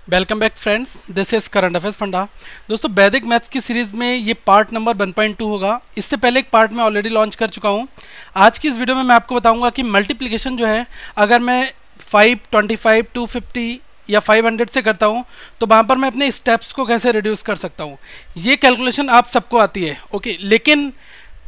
Welcome back friends, this is current affairs funda. दोस्तों, वैदिक maths की सीरीज में ये पार्ट नंबर 1.2 होगा। इससे पहले एक पार्ट मैं ऑलरेडी लॉन्च कर चुका हूँ। आज की इस वीडियो में मैं आपको बताऊंगा कि मल्टीप्लिकेशन जो है, अगर मैं 525, 250 या 500 से करता हूँ तो वहाँ पर मैं अपने स्टेप्स को कैसे रिड्यूस कर सकता हूँ। ये कैलकुलेशन आप सबको आती है, ओके। लेकिन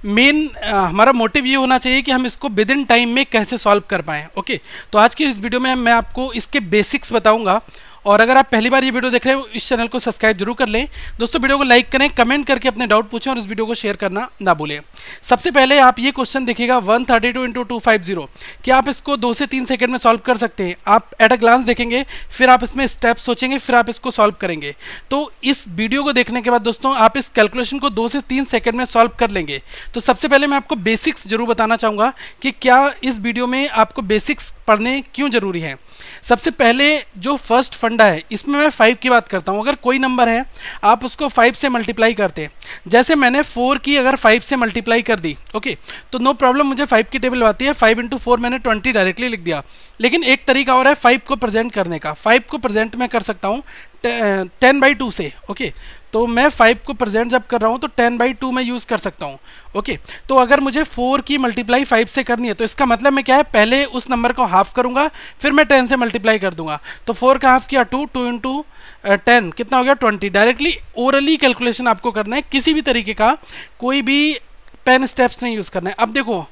मेन हमारा मोटिव ये होना चाहिए कि हम इसको विद इन टाइम में कैसे सॉल्व कर पाएँ, ओके। तो आज की इस वीडियो में मैं आपको इसके बेसिक्स बताऊंगा। और अगर आप पहली बार ये वीडियो देख रहे हो, इस चैनल को सब्सक्राइब जरूर कर लें। दोस्तों, वीडियो को लाइक करें, कमेंट करके अपने डाउट पूछें और इस वीडियो को शेयर करना ना भूलें। सबसे पहले आप ये क्वेश्चन देखिएगा, 132 इंटू 250। क्या आप इसको 2 से 3 सेकंड में सॉल्व कर सकते हैं? आप एट अ ग्लांस देखेंगे, फिर आप इसमें स्टेप सोचेंगे, फिर आप इसको सॉल्व करेंगे। तो इस वीडियो को देखने के बाद दोस्तों आप इस कैलकुलेशन को 2 से 3 सेकंड में सॉल्व कर लेंगे। तो सबसे पहले मैं आपको बेसिक्स जरूर बताना चाहूँगा कि क्या इस वीडियो में आपको बेसिक्स पढ़ने क्यों जरूरी है। सबसे पहले जो फर्स्ट फंडा है, इसमें मैं 5 की बात करता हूं। अगर कोई नंबर है, आप उसको 5 से मल्टीप्लाई करते हैं। जैसे मैंने 4 की अगर 5 से मल्टीप्लाई कर दी, ओके, तो नो प्रॉब्लम, मुझे 5 की टेबल आती है। 5 इंटू 4 मैंने 20 डायरेक्टली लिख दिया। लेकिन एक तरीका और है 5 को प्रेजेंट करने का। 5 को प्रेजेंट में कर सकता हूँ 10/2 से, ओके। तो मैं 5 को प्रेजेंट जब कर रहा हूँ तो 10/2 में यूज़ कर सकता हूँ, ओके। तो अगर मुझे 4 की मल्टीप्लाई 5 से करनी है तो इसका मतलब मैं क्या है, पहले उस नंबर को हाफ करूंगा, फिर मैं 10 से मल्टीप्लाई कर दूंगा। तो 4 का हाफ किया 2, 2 इंटू 10 कितना हो गया 20। डायरेक्टली ओरली कैलकुलेशन आपको करना है, किसी भी तरीके का कोई भी पेन स्टेप्स नहीं यूज़ करना है। अब देखो,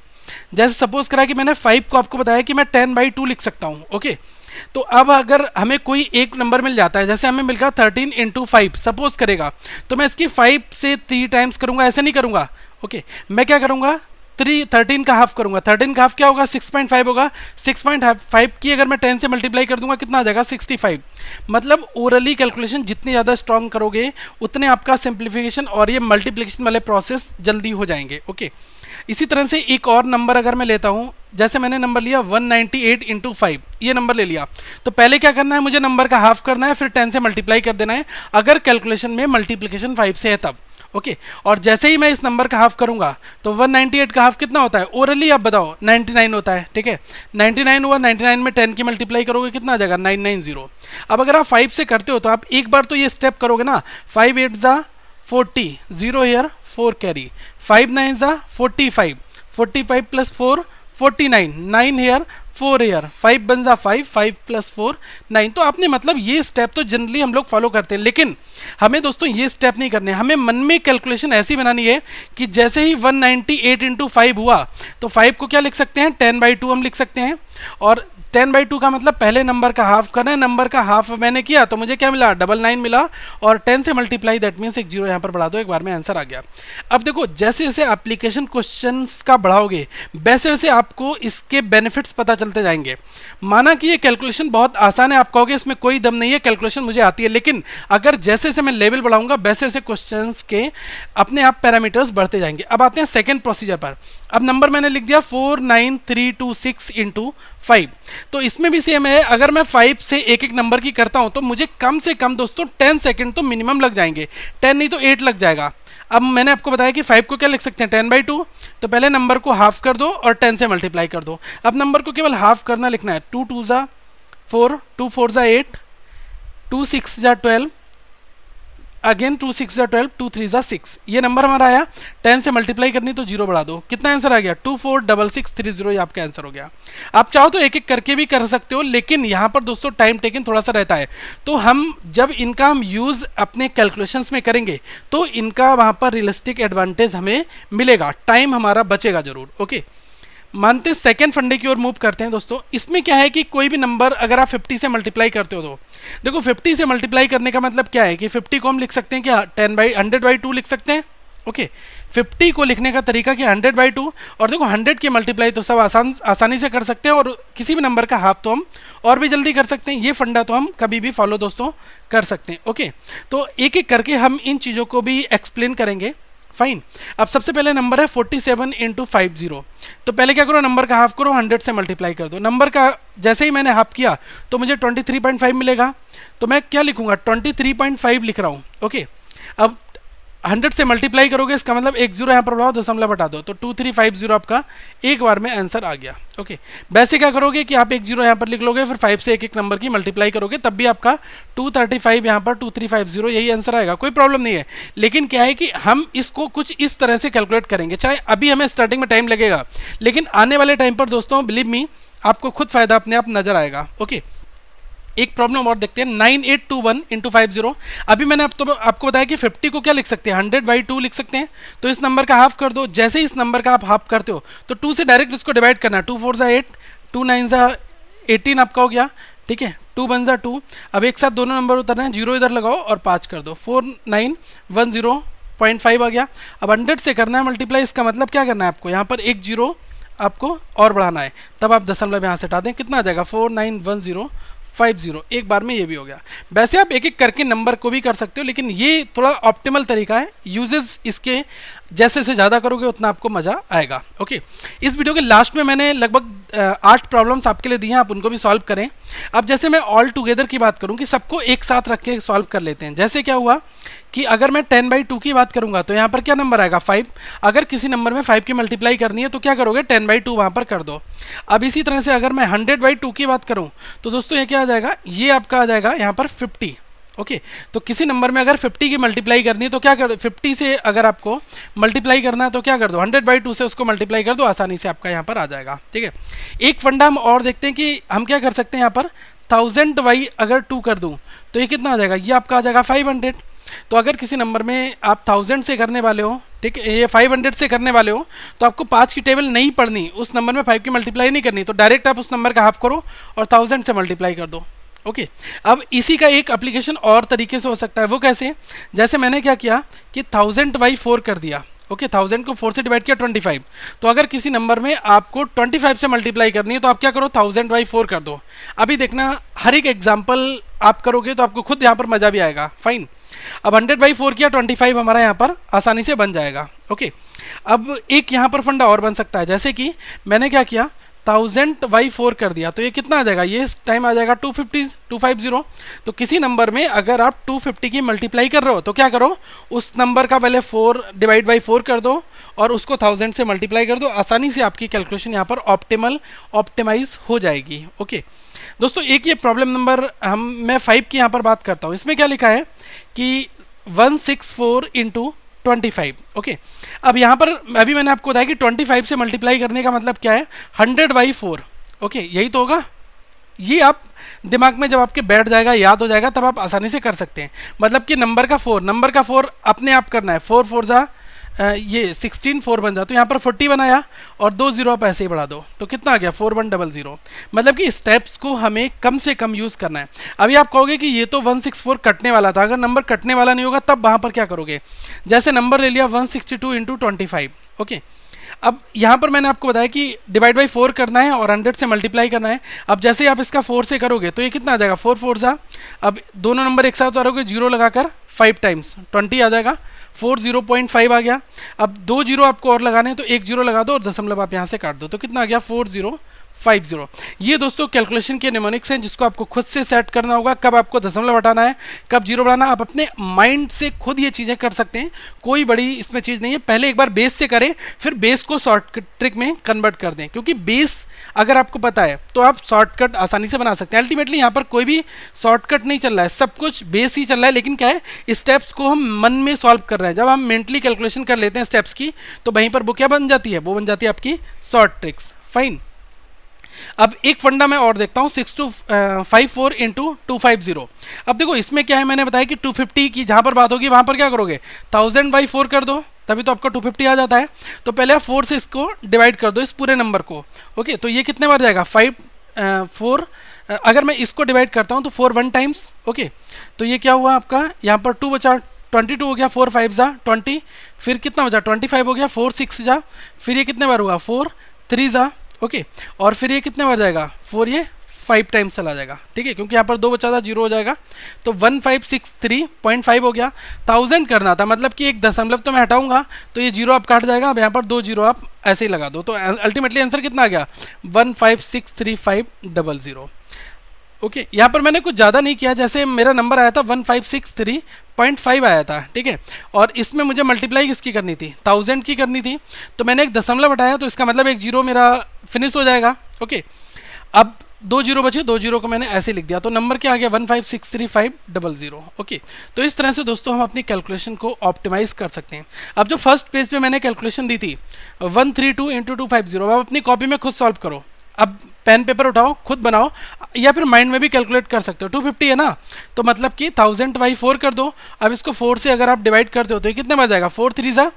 जैसे सपोज करा कि मैंने 5 को आपको बताया कि मैं 10/2 लिख सकता हूँ, ओके। तो अब अगर हमें कोई एक नंबर मिल जाता है, जैसे हमें मिल गया 13 इंटू 5 सपोज करेगा, तो मैं इसकी 5 से 3 टाइम्स करूंगा, ऐसे नहीं करूंगा, ओके। मैं क्या करूंगा, 13 का हाफ करूंगा। 13 का हाफ क्या होगा, 6.5 होगा। 6.5 की अगर मैं 10 से मल्टीप्लाई कर दूंगा, कितना आ जाएगा 65। मतलब ओरली कैलकुलेशन जितनी ज़्यादा स्ट्रॉन्ग करोगे, उतने आपका सिंप्लीफिकेशन और ये मल्टीप्लिकेशन वाले प्रोसेस जल्दी हो जाएंगे, ओके। इसी तरह से एक और नंबर अगर मैं लेता हूं, जैसे मैंने नंबर लिया 198 इंटू 5, ये नंबर ले लिया। तो पहले क्या करना है, मुझे नंबर का हाफ करना है, फिर 10 से मल्टीप्लाई कर देना है, अगर कैलकुलेशन में मल्टीप्लिकेशन 5 से है तब, ओके। और जैसे ही मैं इस नंबर का हाफ करूंगा तो 198 का हाफ कितना होता है, ओरली आप बताओ, 99 होता है, ठीक है। 99 हुआ, 99 में 10 की मल्टीप्लाई करोगे कितना आ जाएगा 990। अब अगर आप 5 से करते हो तो आप एक बार तो ये स्टेप करोगे ना, 5 8 जा 40, 0 हेयर 4 कैरी, 5 9 जा 45, 45 प्लस 4 49, 9 हेयर 4 हेयर, 5 बन जा 5, 5 प्लस 4 9। तो आपने मतलब ये स्टेप तो जनरली हम लोग फॉलो करते हैं, लेकिन हमें दोस्तों ये स्टेप नहीं करने। हमें मन में कैलकुलेशन ऐसी बनानी है कि जैसे ही 198 इंटू 5 हुआ तो 5 को क्या लिख सकते हैं, 10/2 हम लिख सकते हैं। और 10/2 का मतलब पहले नंबर का हाफ करना है। नंबर का हाफ मैंने किया तो मुझे क्या मिला, 99 मिला। और 10 से मल्टीप्लाई, दैट मीन्स एक जीरो यहाँ पर बढ़ा दो, एक बार में आंसर आ गया। अब देखो, जैसे जैसे एप्लीकेशन क्वेश्चंस का बढ़ाओगे, वैसे वैसे आपको इसके बेनिफिट्स पता चलते जाएंगे। माना कि ये कैलकुलेशन बहुत आसान है, आप कहोगे इसमें कोई दम नहीं है, कैलकुलेशन मुझे आती है, लेकिन अगर जैसे जैसे मैं लेवल बढ़ाऊंगा वैसे वैसे क्वेश्चन के अपने आप पैरामीटर्स बढ़ते जाएंगे। अब आते हैं सेकेंड प्रोसीजर पर। अब नंबर मैंने लिख दिया 49326 इंटू 5। तो इसमें भी सेम है, अगर मैं 5 से एक एक नंबर की करता हूं तो मुझे कम से कम दोस्तों 10 सेकंड तो मिनिमम लग जाएंगे। 10 नहीं तो 8 लग जाएगा। अब मैंने आपको बताया कि 5 को क्या लिख सकते हैं, 10/2। तो पहले नंबर को हाफ कर दो और 10 से मल्टीप्लाई कर दो। अब नंबर को केवल हाफ करना लिखना है, 2 2 जा 4, 2 4 जा 8, 2 6 जा 12, अगेन 2 6 जा 12, 2 3 जा 6। ये नंबर हमारा आया। 10 से मल्टीप्लाई करनी तो जीरो बढ़ा दो, कितना आंसर आ गया 246630। ये आपका आंसर हो गया। आप चाहो तो एक एक करके भी कर सकते हो, लेकिन यहाँ पर दोस्तों टाइम टेकिंग थोड़ा सा रहता है। तो हम जब इनका हम यूज अपने कैलकुलेशंस में करेंगे तो इनका वहाँ पर रियलिस्टिक एडवांटेज हमें मिलेगा, टाइम हमारा बचेगा जरूर, ओके। मानते सेकंड फंडे की ओर मूव करते हैं दोस्तों। इसमें क्या है कि कोई भी नंबर अगर आप 50 से मल्टीप्लाई करते हो तो देखो, 50 से मल्टीप्लाई करने का मतलब क्या है कि 50 को हम लिख सकते हैं कि 100/2 लिख सकते हैं, ओके। 50 को लिखने का तरीका कि 100/2। और देखो 100 की मल्टीप्लाई तो सब आसानी से कर सकते हैं, और किसी भी नंबर का हाफ तो हम और भी जल्दी कर सकते हैं। ये फंडा तो हम कभी भी फॉलो दोस्तों कर सकते हैं, ओके। तो एक एक करके हम इन चीज़ों को भी एक्सप्लेन करेंगे, फाइन। अब सबसे पहले नंबर है 47 इंटू 50। तो पहले क्या करो, नंबर का हाफ करो, 100 से मल्टीप्लाई कर दो। नंबर का जैसे ही मैंने हाफ किया तो मुझे 23.5 मिलेगा। तो मैं क्या लिखूंगा, 23.5 लिख रहा हूँ, ओके। अब 100 से मल्टीप्लाई करोगे, इसका मतलब एक जीरो यहाँ पर बढ़ाओ, दशमलव हटा दो, तो 2350 आपका एक बार में आंसर आ गया। ओके, वैसे क्या करोगे कि आप एक जीरो यहाँ पर लिख लोगे, फिर 5 से एक एक नंबर की मल्टीप्लाई करोगे, तब भी आपका 235 यहाँ पर 2350 यही आंसर आएगा, कोई प्रॉब्लम नहीं है। लेकिन क्या है कि हम इसको कुछ इस तरह से कैलकुलेट करेंगे, चाहे अभी हमें स्टार्टिंग में टाइम लगेगा, लेकिन आने वाले टाइम पर दोस्तों बिलीव मी आपको खुद फायदा अपने आप नजर आएगा। ओके, एक प्रॉब्लम और देखते हैं, 9821 इंटू 50। अभी मैंने आपको बताया कि 50 को क्या लिख सकते हैं, 100/2 लिख सकते हैं, तो इस नंबर का हाफ कर दो। जैसे इस नंबर का आप हाफ करते हो तो 2 से डायरेक्ट इसको डिवाइड करना है, 2 4 ज़ा 8, 2 9 ज़ा 18 आपका हो गया, ठीक है, 2 1 ज़ा 2। अब एक साथ दोनों नंबर उतरना है, जीरो इधर लगाओ और 5 कर दो, 4910.5 आ गया। अब 100 से करना है मल्टीप्लाई, इसका मतलब क्या करना है आपको, यहाँ पर एक जीरो आपको और बढ़ाना है, तब आप दशमलव यहाँ से हटा दें, कितना आ जाएगा 491050, एक बार में ये भी हो गया। वैसे आप एक एक करके नंबर को भी कर सकते हो, लेकिन ये थोड़ा ऑप्टिमल तरीका है, यूजेस इसके जैसे से ज़्यादा करोगे उतना आपको मज़ा आएगा। ओके, इस वीडियो के लास्ट में मैंने लगभग 8 प्रॉब्लम्स आपके लिए दी हैं, आप उनको भी सॉल्व करें। अब जैसे मैं ऑल टुगेदर की बात करूं कि सबको एक साथ रख के सॉल्व कर लेते हैं। जैसे क्या हुआ कि अगर मैं 10/2 की बात करूंगा तो यहाँ पर क्या नंबर आएगा 5। अगर किसी नंबर में 5 की मल्टीप्लाई करनी है तो क्या करोगे 10/2 वहाँ पर कर दो। अब इसी तरह से अगर मैं 100/2 की बात करूँ तो दोस्तों ये क्या आ जाएगा, ये आपका आ जाएगा यहाँ पर 50। ओके, तो किसी नंबर में अगर 50 की मल्टीप्लाई करनी है तो क्या कर, 50 से अगर आपको मल्टीप्लाई करना है तो क्या कर दो 100/2 से उसको मल्टीप्लाई कर दो, आसानी से आपका यहाँ पर आ जाएगा। ठीक है, एक फंडा हम और देखते हैं कि हम क्या कर सकते हैं, यहाँ पर 1000 अगर 2 कर दूं तो ये कितना आ जाएगा, ये आपका आ जाएगा 500। तो अगर किसी नंबर में आप 1000 से करने वाले हो, ठीक है, ये 500 से करने वाले हो, तो आपको 5 की टेबल नहीं पढ़नी, उस नंबर में 5 की मल्टीप्लाई नहीं करनी, तो डायरेक्ट आप उस नंबर का हाफ करो और 1000 से मल्टीप्लाई कर दो। ओके, अब इसी का एक एप्लीकेशन और तरीके से हो सकता है, वो कैसे, जैसे मैंने क्या किया कि 1000/4 कर दिया। ओके, 1000 को 4 से डिवाइड किया 25। तो अगर किसी नंबर में आपको 25 से मल्टीप्लाई करनी है तो आप क्या करो 1000/4 कर दो। अभी देखना हर एक एग्जाम्पल आप करोगे तो आपको खुद यहाँ पर मजा भी आएगा। फाइन, अब 100/4 किया, 25 हमारा यहाँ पर आसानी से बन जाएगा। ओके, अब एक यहाँ पर फंडा और बन सकता है, जैसे कि मैंने क्या किया 1000/4 कर दिया, तो ये कितना आ जाएगा, ये इस टाइम आ जाएगा 250। तो किसी नंबर में अगर आप 250 की मल्टीप्लाई कर रहे हो तो क्या करो, उस नंबर का पहले 4/4 कर दो और उसको 1000 से मल्टीप्लाई कर दो, आसानी से आपकी कैलकुलेशन यहाँ पर ऑप्टिमाइज हो जाएगी। ओके दोस्तों, एक ये प्रॉब्लम नंबर मैं 5 की यहाँ पर बात करता हूँ। इसमें क्या लिखा है कि 164 इंटू 25। ओके, अब यहाँ पर अभी मैंने आपको बताया कि 25 से मल्टीप्लाई करने का मतलब क्या है 100/4। ओके, यही तो होगा, ये आप दिमाग में जब आपके बैठ जाएगा, याद हो जाएगा, तब आप आसानी से कर सकते हैं। मतलब कि नंबर का 4 अपने आप करना है, 4 4 जा ये 16, 4 बन जाए, तो यहाँ पर 40 बनाया और 2 जीरो आप ऐसे ही बढ़ा दो, तो कितना आ गया 4100। मतलब कि स्टेप्स को हमें कम से कम यूज़ करना है। अभी आप कहोगे कि ये तो 164 कटने वाला था, अगर नंबर कटने वाला नहीं होगा तब वहाँ पर क्या करोगे, जैसे नंबर ले लिया 162 इंटू 25। ओके, अब यहाँ पर मैंने आपको बताया कि डिवाइड बाई 4 करना है और 100 से मल्टीप्लाई करना है। अब जैसे ही आप इसका 4 से करोगे तो ये कितना आ जाएगा 4 4 जा, अब दोनों नंबर एक साथ उतारोगे, जीरो लगाकर 5 टाइम्स 20 आ जाएगा, 40.5 आ गया। अब 2 जीरो आपको और लगाने हैं तो 1 जीरो लगा दो और दशमलव आप यहाँ से काट दो, तो कितना आ गया 4050। ये दोस्तों कैलकुलेशन के निमोनिक्स हैं जिसको आपको खुद से सेट करना होगा, कब आपको दशमलव हटाना है, कब जीरो बढ़ाना। आप अपने माइंड से खुद ये चीज़ें कर सकते हैं, कोई बड़ी इसमें चीज़ नहीं है। पहले एक बार बेस से करें, फिर बेस को शॉर्ट ट्रिक में कन्वर्ट कर दें, क्योंकि बेस अगर आपको पता है तो आप शॉर्टकट आसानी से बना सकते हैं। अल्टीमेटली यहाँ पर कोई भी शॉर्टकट नहीं चल रहा है, सब कुछ बेस ही चल रहा है, लेकिन क्या है स्टेप्स को हम मन में सॉल्व कर रहे हैं। जब हम मेंटली कैलकुलेशन कर लेते हैं स्टेप्स की, तो वहीं पर वो क्या बन जाती है, वो बन जाती है आपकी शॉर्ट ट्रिक्स। फाइन, अब एक फंडा मैं और देखता हूँ 6254 इंटू 250। अब देखो इसमें क्या है, मैंने बताया कि 250 की जहाँ पर बात होगी वहाँ पर क्या करोगे 1000/4 कर दो, तभी तो आपका 250 आ जाता है। तो पहले आप 4 से इसको डिवाइड कर दो, इस पूरे नंबर को। ओके, तो ये कितने बार जाएगा 4। अगर मैं इसको डिवाइड करता हूँ तो 4 1 टाइम्स। ओके, तो ये क्या हुआ आपका, यहाँ पर 2 बचा, 22 हो गया, 4 5 जा 20, फिर कितना बचा 25 हो गया, 4 6 जा, फिर ये कितने बार हुआ 4 3 जा। ओके, और फिर ये कितने बार जाएगा 4, ये 5 टाइम्स चला जाएगा। ठीक है, क्योंकि यहाँ पर 2 बचा था, 0 हो जाएगा, तो 1563.5 हो गया। 1000 करना था, मतलब कि एक दशमलव तो मैं हटाऊंगा तो ये जीरो आप काट जाएगा। अब यहाँ पर 2 जीरो आप ऐसे ही लगा दो, तो अल्टीमेटली आंसर कितना आ गया 1563,500। ओके, यहाँ पर मैंने कुछ ज़्यादा नहीं किया, जैसे मेरा नंबर आया था 1563.5 आया था, ठीक है, और इसमें मुझे मल्टीप्लाई किसकी करनी थी, 1000 की करनी थी, तो मैंने एक दशमलव हटाया, तो इसका मतलब एक जीरो मेरा फिनिश हो जाएगा। ओके, अब 2 जीरो बचे, 2 जीरो को मैंने ऐसे लिख दिया, तो नंबर क्या आ गया 1563500। ओके, तो इस तरह से दोस्तों हम अपनी कैलकुलेशन को ऑप्टिमाइज कर सकते हैं। अब जो फर्स्ट पेज पे मैंने कैलकुलेशन दी थी 132 × 250, अब अपनी कॉपी में खुद सॉल्व करो, अब पेन पेपर उठाओ, खुद बनाओ, या फिर माइंड में भी कैलकुलेट कर सकते हो। 250 है ना, तो मतलब कि 1000/4 कर दो। अब इसको 4 से अगर आप डिवाइड करते हो तो ये कितने बच जाएगा, 4 3 जा,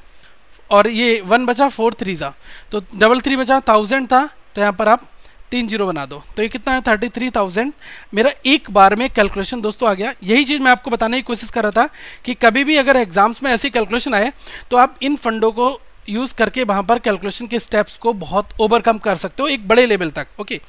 और ये 1 बचा, 4 3 जा, तो 3 बचा, 1000 था, तो यहाँ पर आप 3 जीरो बना दो, तो ये कितना है 33,000 मेरा एक बार में कैलकुलेशन दोस्तों आ गया। यही चीज़ मैं आपको बताने की कोशिश कर रहा था कि कभी भी अगर एग्जाम्स में ऐसी कैलकुलेशन आए तो आप इन फंडों को यूज़ करके वहाँ पर कैलकुलेशन के स्टेप्स को बहुत ओवरकम कर सकते हो एक बड़े लेवल तक। ओके,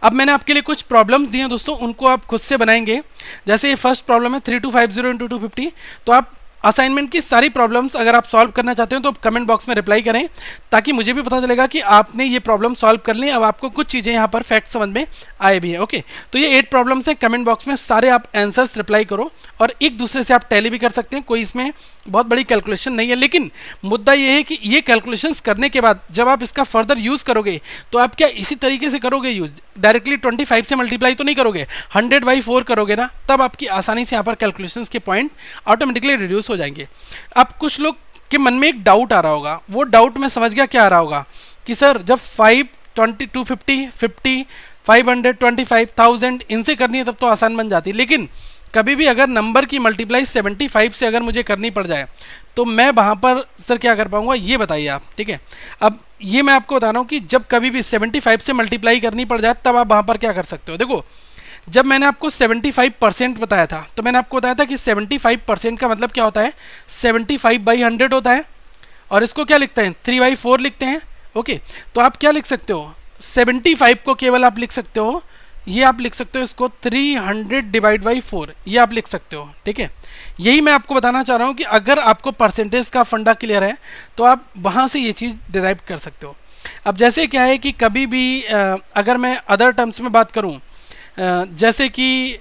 अब मैंने आपके लिए कुछ प्रॉब्लम्स दिए हैं दोस्तों, उनको आप खुद से बनाएंगे। जैसे ये फर्स्ट प्रॉब्लम है 3250 × 250, तो आप असाइनमेंट की सारी प्रॉब्लम्स अगर आप सॉल्व करना चाहते हो तो कमेंट बॉक्स में रिप्लाई करें, ताकि मुझे भी पता चलेगा कि आपने ये प्रॉब्लम सॉल्व कर ली। अब आपको कुछ चीज़ें यहाँ पर फैक्ट समझ में आए भी है। ओके, तो ये 8 प्रॉब्लम्स हैं, कमेंट बॉक्स में सारे आप आंसर्स रिप्लाई करो, और एक दूसरे से आप टैली भी कर सकते हैं, कोई इसमें बहुत बड़ी कैलकुलेशन नहीं है। लेकिन मुद्दा ये है कि ये कैलकुलेशंस करने के बाद जब आप इसका फर्दर यूज़ करोगे तो आप क्या इसी तरीके से करोगे यूज़, डायरेक्टली 25 से मल्टीप्लाई तो नहीं करोगे, 100/4 करोगे ना, तब आपकी आसानी से यहाँ पर कैलकुलेशंस के पॉइंट ऑटोमेटिकली रिड्यूस हो जाएंगे। अब कुछ लोग के मन में एक डाउट आ रहा होगा, वो डाउट मैं समझ गया क्या आ रहा होगा कि सर जब 5 20 250 50 500 25,000 इनसे करनी है तब तो आसान बन जाती है, लेकिन कभी भी अगर नंबर की मल्टीप्लाई 75 से अगर मुझे करनी पड़ जाए तो मैं वहाँ पर सर क्या कर पाऊँगा, ये बताइए आप। ठीक है, अब ये मैं आपको बता रहा हूँ कि जब कभी भी 75 से मल्टीप्लाई करनी पड़ जाए तब आप वहाँ पर क्या कर सकते हो। देखो, जब मैंने आपको 75% बताया था तो मैंने आपको बताया था कि 75% का मतलब क्या होता है, 75/100 होता है, और इसको क्या लिखते हैं 3/4 लिखते हैं। ओके, तो आप क्या लिख सकते हो, 75 को केवल आप लिख सकते हो, ये आप लिख सकते हो इसको 300/4, ये आप लिख सकते हो। ठीक है, यही मैं आपको बताना चाह रहा हूँ कि अगर आपको परसेंटेज का फंडा क्लियर है तो आप वहाँ से ये चीज़ डिराइव कर सकते हो। अब जैसे क्या है कि कभी भी अगर मैं अदर टर्म्स में बात करूँ, जैसे कि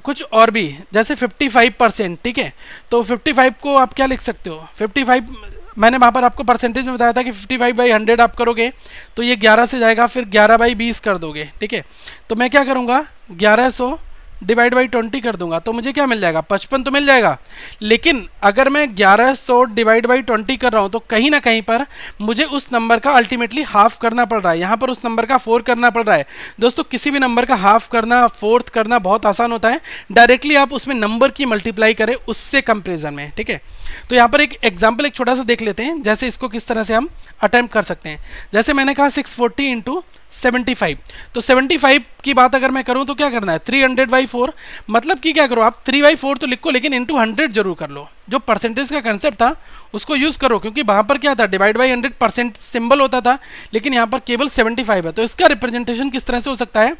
कुछ और भी, जैसे 55%, ठीक है, तो 55 को आप क्या लिख सकते हो, 55 मैंने वहाँ पर आपको परसेंटेज में बताया था कि 55/100 आप करोगे तो ये 11 से जाएगा, फिर 11/20 कर दोगे। ठीक है, तो मैं क्या करूँगा 1100 / 20 कर दूंगा, तो मुझे क्या मिल जाएगा 55 तो मिल जाएगा। लेकिन अगर मैं 1100 / 20 कर रहा हूँ तो कहीं ना कहीं पर मुझे उस नंबर का अल्टीमेटली हाफ करना पड़ रहा है, यहाँ पर उस नंबर का 4 करना पड़ रहा है। दोस्तों, किसी भी नंबर का हाफ करना, फोर्थ करना बहुत आसान होता है, डायरेक्टली आप उसमें नंबर की मल्टीप्लाई करें उससे कंपेरिजन में। ठीक है, तो यहाँ पर एक एग्जाम्पल एक छोटा सा देख लेते हैं, जैसे इसको किस तरह से हम अटेम्प्ट कर सकते हैं। जैसे मैंने कहा 640 × 75, तो 75 की बात अगर मैं करूं तो क्या करना है 300/4, मतलब कि क्या करो आप 3/4 तो लिखो, लेकिन इंटू 100 जरूर कर लो। जो परसेंटेज का कंसेप्ट था उसको यूज़ करो, क्योंकि वहाँ पर क्या था /100% सिंबल होता था, लेकिन यहाँ पर केवल 75 है। तो इसका रिप्रेजेंटेशन किस तरह से हो सकता है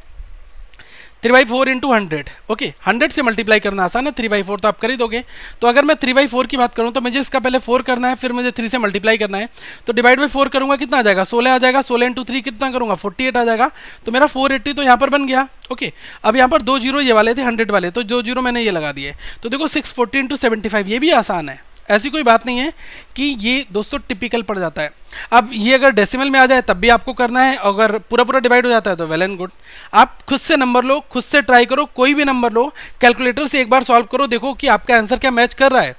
3/4 × 100। ओके, 100 से मल्टीप्लाई करना आसान है, 3/4 तो आप कर ही दोगे। तो अगर मैं 3/4 की बात करूं तो मुझे इसका पहले 4 करना है, फिर मुझे 3 से मल्टीप्लाई करना है, तो /4 करूंगा कितना आ जाएगा 16 आ जाएगा, 16 × 3 कितना करूंगा 48 आ जाएगा, तो मेरा 480 तो यहाँ पर बन गया। ओके, अब यहाँ पर 2 जीरो ये वाले थे 100 वाले, तो 2 जीरो मैंने ये लगा दिए। तो देखो 640 × 75, ये भी आसान है, ऐसी कोई बात नहीं है कि ये दोस्तों टिपिकल पड़ जाता है। अब ये अगर डेसिमल में आ जाए तब भी आपको करना है, अगर पूरा पूरा डिवाइड हो जाता है तो वेल एंड गुड। आप खुद से नंबर लो, खुद से ट्राई करो, कोई भी नंबर लो, कैलकुलेटर से एक बार सॉल्व करो, देखो कि आपका आंसर क्या मैच कर रहा है।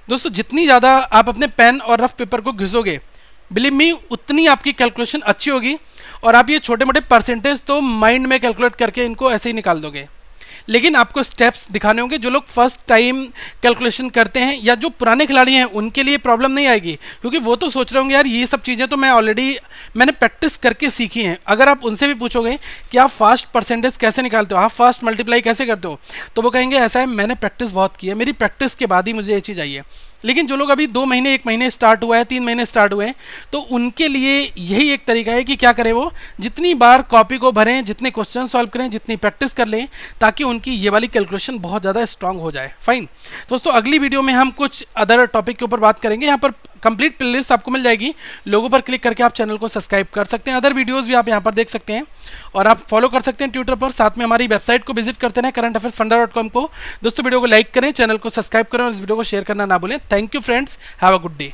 दोस्तों, जितनी ज़्यादा आप अपने पेन और रफ पेपर को घिसोगे, बिलीव मी, उतनी आपकी कैलकुलेशन अच्छी होगी, और आप ये छोटे मोटे परसेंटेज तो माइंड में कैलकुलेट करके इनको ऐसे ही निकाल दोगे। लेकिन आपको स्टेप्स दिखाने होंगे। जो लोग फर्स्ट टाइम कैलकुलेशन करते हैं या जो पुराने खिलाड़ी हैं उनके लिए प्रॉब्लम नहीं आएगी, क्योंकि वो तो सोच रहे होंगे यार ये सब चीज़ें तो मैंने प्रैक्टिस करके सीखी हैं। अगर आप उनसे भी पूछोगे कि आप फास्ट परसेंटेज कैसे निकालते हो, आप फास्ट मल्टीप्लाई कैसे करते हो, तो वो कहेंगे ऐसा है मैंने प्रैक्टिस बहुत की है, मेरी प्रैक्टिस के बाद ही मुझे ये चीज़ आई है। लेकिन जो लोग अभी 2 महीने 1 महीने स्टार्ट हुआ है, 3 महीने स्टार्ट हुए हैं, तो उनके लिए यही एक तरीका है कि क्या करें, वो जितनी बार कॉपी को भरें, जितने क्वेश्चन सॉल्व करें, जितनी प्रैक्टिस कर लें, ताकि उनकी ये वाली कैलकुलेशन बहुत ज़्यादा स्ट्रांग हो जाए। फाइन दोस्तों, अगली वीडियो में हम कुछ अदर टॉपिक के ऊपर बात करेंगे। यहाँ पर कंप्लीट प्लेलिस्ट आपको मिल जाएगी, लोगों पर क्लिक करके आप चैनल को सब्सक्राइब कर सकते हैं। अदर वीडियोस भी आप यहाँ पर देख सकते हैं और आप फॉलो कर सकते हैं ट्विटर पर। साथ में हमारी वेबसाइट को विजिट करते हैं currentaffairsfunda.com को। दोस्तों वीडियो को लाइक करें, चैनल को सब्सक्राइब करें और इस वीडियो को शेयर करना ना भूलें। Thank you friends, have a good day.